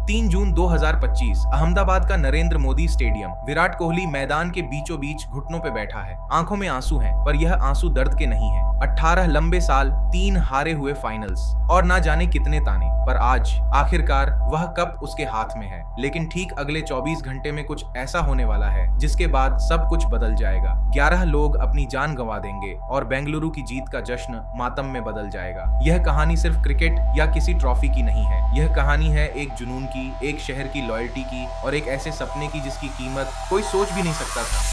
3 जून 2025 अहमदाबाद का नरेंद्र मोदी स्टेडियम। विराट कोहली मैदान के बीचों बीच घुटनों पे बैठा है। आंखों में आंसू हैं, पर यह आंसू दर्द के नहीं है। 18 लंबे साल, 3 हारे हुए फाइनल्स और ना जाने कितने ताने, पर आज आखिरकार वह कप उसके हाथ में है। लेकिन ठीक अगले 24 घंटे में कुछ ऐसा होने वाला है जिसके बाद सब कुछ बदल जाएगा। 11 लोग अपनी जान गंवा देंगे और बेंगलुरु की जीत का जश्न मातम में बदल जाएगा। यह कहानी सिर्फ क्रिकेट या किसी ट्रॉफी की नहीं है। यह कहानी है एक जुनून की, एक शहर की लॉयल्टी की और एक ऐसे सपने की जिसकी कीमत कोई सोच भी नहीं सकता था।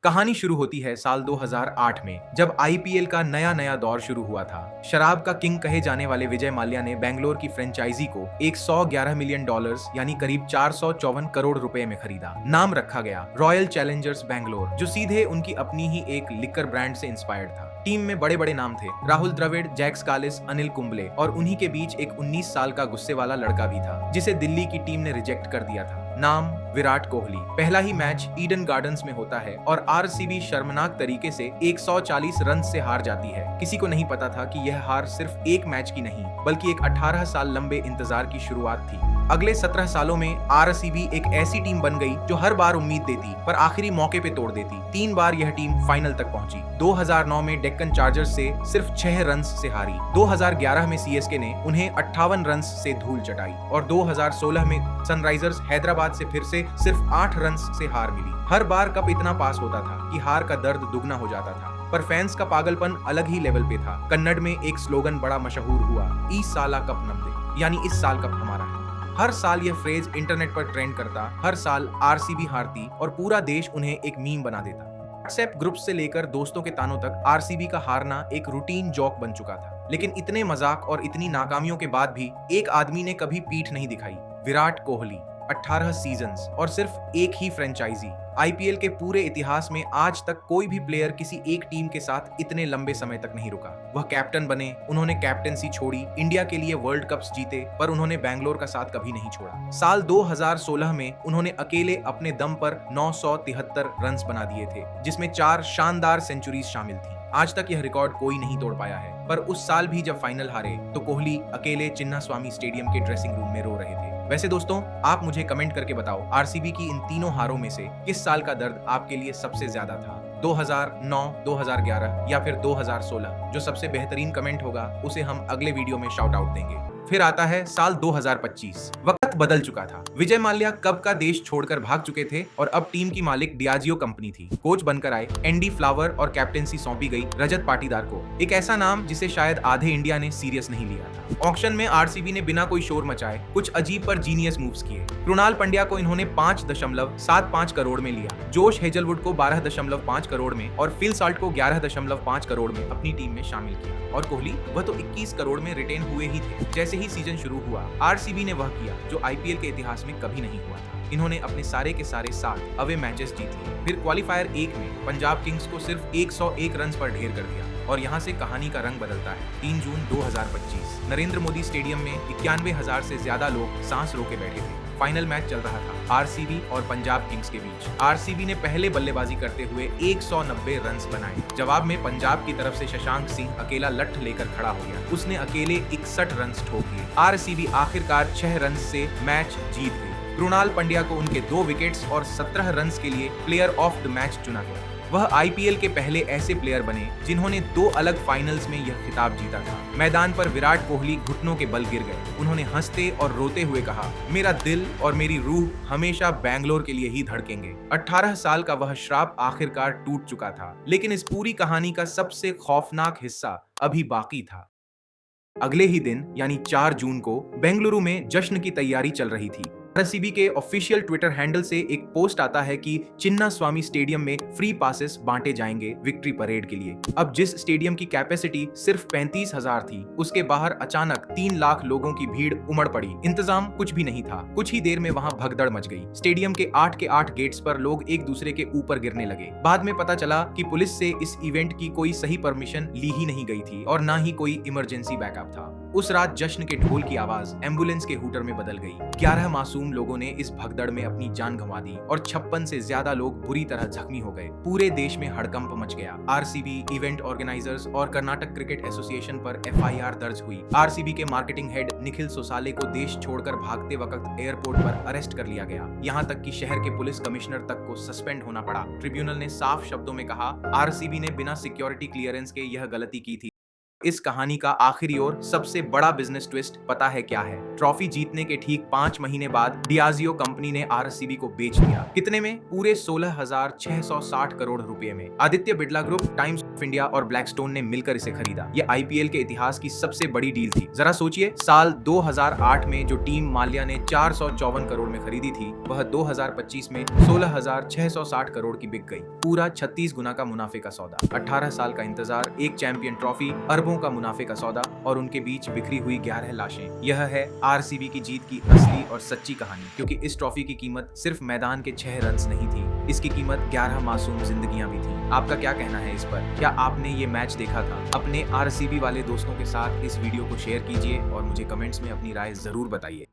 कहानी शुरू होती है साल 2008 में, जब आईपीएल का नया दौर शुरू हुआ था। शराब का किंग कहे जाने वाले विजय माल्या ने बेंगलोर की फ्रेंचाइजी को $111 मिलियन यानी करीब 454 करोड़ रुपए में खरीदा। नाम रखा गया रॉयल चैलेंजर्स बेंगलोर, जो सीधे उनकी अपनी ही एक लिकर ब्रांड से इंस्पायर्ड था। टीम में बड़े बड़े नाम थे, राहुल द्रविड़, जैक कालिस, अनिल कुंबले, और उन्हीं के बीच एक 19 साल का गुस्से वाला लड़का भी था जिसे दिल्ली की टीम ने रिजेक्ट कर दिया था। नाम विराट कोहली। पहला ही मैच ईडन गार्डन्स में होता है और आरसीबी शर्मनाक तरीके से 140 रन से हार जाती है। किसी को नहीं पता था कि यह हार सिर्फ एक मैच की नहीं, बल्कि एक 18 साल लंबे इंतजार की शुरुआत थी। अगले 17 सालों में आरसीबी एक ऐसी टीम बन गई जो हर बार उम्मीद देती पर आखिरी मौके पे तोड़ देती। 3 बार यह टीम फाइनल तक पहुंची। 2009 में डेक्कन चार्जर्स से सिर्फ 6 रन से हारी। 2011 में सीएसके ने उन्हें 58 रन से धूल चटाई और 2016 में सनराइजर्स हैदराबाद से फिर से सिर्फ 8 रन से हार मिली। हर बार कप इतना पास होता था कि हार का दर्द दुगना हो जाता था, पर फैंस का पागलपन अलग ही लेवल पे था। कन्नड़ में एक स्लोगन बड़ा मशहूर हुआ, ई साला कप नमदे, यानी इस साल कप हमारा है। हर साल यह फ्रेज इंटरनेट पर ट्रेंड करता, हर साल आरसीबी हारती और पूरा देश उन्हें एक मीम बना देता। व्हाट्सएप ग्रुप से लेकर दोस्तों के तानों तक आरसीबी का हारना एक रूटीन जोक बन चुका था। लेकिन इतने मजाक और इतनी नाकामियों के बाद भी एक आदमी ने कभी पीठ नहीं दिखाई, विराट कोहली। 18 सीजन्स और सिर्फ एक ही फ्रेंचाइजी। आईपीएल के पूरे इतिहास में आज तक कोई भी प्लेयर किसी एक टीम के साथ इतने लंबे समय तक नहीं रुका। वह कैप्टन बने, उन्होंने कैप्टेंसी छोड़ी, इंडिया के लिए वर्ल्ड कप्स जीते, पर उन्होंने बैंगलोर का साथ कभी नहीं छोड़ा। साल 2016 में उन्होंने अकेले अपने दम पर 973 रन बना दिए थे, जिसमें 4 शानदार सेंचुरीज शामिल थी। आज तक यह रिकॉर्ड कोई नहीं तोड़ पाया है। पर उस साल भी जब फाइनल हारे तो कोहली अकेले चिन्नास्वामी स्टेडियम के ड्रेसिंग रूम में रो रहे थे। वैसे दोस्तों, आप मुझे कमेंट करके बताओ, आरसीबी की इन तीनों हारों में से किस साल का दर्द आपके लिए सबसे ज्यादा था? 2009, 2011 या फिर 2016? जो सबसे बेहतरीन कमेंट होगा उसे हम अगले वीडियो में शाउट आउट देंगे। फिर आता है साल 2025। वक्त बदल चुका था। विजय माल्या कब का देश छोड़कर भाग चुके थे और अब टीम की मालिक डियाजियो कंपनी थी। कोच बनकर आए एंडी फ्लावर और कैप्टेंसी सौंपी गई रजत पाटीदार को, एक ऐसा नाम जिसे शायद आधे इंडिया ने सीरियस नहीं लिया था। ऑक्शन में आरसीबी ने बिना कोई शोर मचाए कुछ अजीब पर जीनियस मूव्स किए। कृणाल पंड्या को इन्होंने 5.75 करोड़ में लिया, जोश हेजलवुड को 12.5 करोड़ में और फिल साल्ट को 11.5 करोड़ में अपनी टीम में शामिल किया। और कोहली, वह तो 21 करोड़ में रिटेन हुए ही थे। जैसे ही सीजन शुरू हुआ, आरसीबी ने वह किया जो आईपीएल के इतिहास में कभी नहीं हुआ था। इन्होंने अपने सारे के सारे 7 अवे मैचेस जीत लिए। फिर क्वालिफायर 1 में पंजाब किंग्स को सिर्फ 101 रन पर ढेर कर दिया। और यहाँ से कहानी का रंग बदलता है। 3 जून 2025 नरेंद्र मोदी स्टेडियम में 91,000 से ज्यादा लोग सांस रोके बैठे थे। फाइनल मैच चल रहा था आरसीबी और पंजाब किंग्स के बीच। आरसीबी ने पहले बल्लेबाजी करते हुए 190 रन बनाए। जवाब में पंजाब की तरफ से शशांक सिंह अकेला लठ लेकर खड़ा हो गया। उसने अकेले 61 रन ठोक दिए। आरसीबी आखिरकार 6 रन से मैच जीत गई। कृणाल पंड्या को उनके 2 विकेट्स और 17 रन के लिए प्लेयर ऑफ द मैच चुना गया। वह आईपीएल के पहले ऐसे प्लेयर बने जिन्होंने 2 अलग फाइनल्स में यह खिताब जीता था। मैदान पर विराट कोहली घुटनों के बल गिर गए। उन्होंने हंसते और रोते हुए कहा, मेरा दिल और मेरी रूह हमेशा बैंगलोर के लिए ही धड़केंगे। 18 साल का वह श्राप आखिरकार टूट चुका था, लेकिन इस पूरी कहानी का सबसे खौफनाक हिस्सा अभी बाकी था। अगले ही दिन यानी 4 जून को बेंगलुरु में जश्न की तैयारी चल रही थी। आरसीबी के ऑफिशियल ट्विटर हैंडल से एक पोस्ट आता है कि चिन्नास्वामी स्टेडियम में फ्री पासेस बांटे जाएंगे विक्ट्री परेड के लिए। अब जिस स्टेडियम की कैपेसिटी सिर्फ 35,000 थी, उसके बाहर अचानक 3 लाख लोगों की भीड़ उमड़ पड़ी। इंतजाम कुछ भी नहीं था। कुछ ही देर में वहां भगदड़ मच गई। स्टेडियम के 8 के 8 गेट्स पर लोग एक दूसरे के ऊपर गिरने लगे। बाद में पता चला कि पुलिस से इस इवेंट की कोई सही परमिशन ली ही नहीं गई थी और ना ही कोई इमरजेंसी बैकअप था। उस रात जश्न के ढोल की आवाज एम्बुलेंस के हूटर में बदल गई। 11 मासूम मासूम लोगों ने इस भगदड़ में अपनी जान गंवा दी और 56 से ज्यादा लोग बुरी तरह जख्मी हो गए। पूरे देश में हड़कंप मच गया। आरसीबी, इवेंट ऑर्गेनाइजर्स और कर्नाटक क्रिकेट एसोसिएशन पर एफआईआर दर्ज हुई। आरसीबी के मार्केटिंग हेड निखिल सोसाले को देश छोड़कर भागते वक्त एयरपोर्ट पर अरेस्ट कर लिया गया। यहाँ तक कि शहर के पुलिस कमिश्नर तक को सस्पेंड होना पड़ा। ट्रिब्यूनल ने साफ शब्दों में कहा, आरसीबी ने बिना सिक्योरिटी क्लियरेंस के यह गलती की थी। इस कहानी का आखिरी और सबसे बड़ा बिजनेस ट्विस्ट पता है क्या है? ट्रॉफी जीतने के ठीक 5 महीने बाद डियाजियो कंपनी ने आरसीबी को बेच दिया। कितने में? पूरे 16,660 करोड़ रुपए में। Aditya Birla group, times of India और ब्लैकस्टोन ने मिलकर इसे खरीदा। यह आईपीएल के इतिहास की सबसे बड़ी डील थी। जरा सोचिए, साल 2008 में जो टीम माल्या ने 454 करोड़ में खरीदी थी, वह 2025 में 16,660 करोड़ की बिक गई। पूरा 36 गुना का मुनाफे का सौदा। 18 साल का इंतजार, एक चैंपियन ट्रॉफी, अरबों का मुनाफे का सौदा और उनके बीच बिखरी हुई 11 लाशें। यह है आरसीबी की जीत की असली और सच्ची कहानी। क्योंकि इस ट्रॉफी की कीमत सिर्फ मैदान के 6 रन्स नहीं थी, इसकी कीमत 11 मासूम जिंदगियां भी थी। आपका क्या कहना है इस पर? क्या आपने ये मैच देखा था? अपने आरसीबी वाले दोस्तों के साथ इस वीडियो को शेयर कीजिए और मुझे कमेंट्स में अपनी राय जरूर बताइए।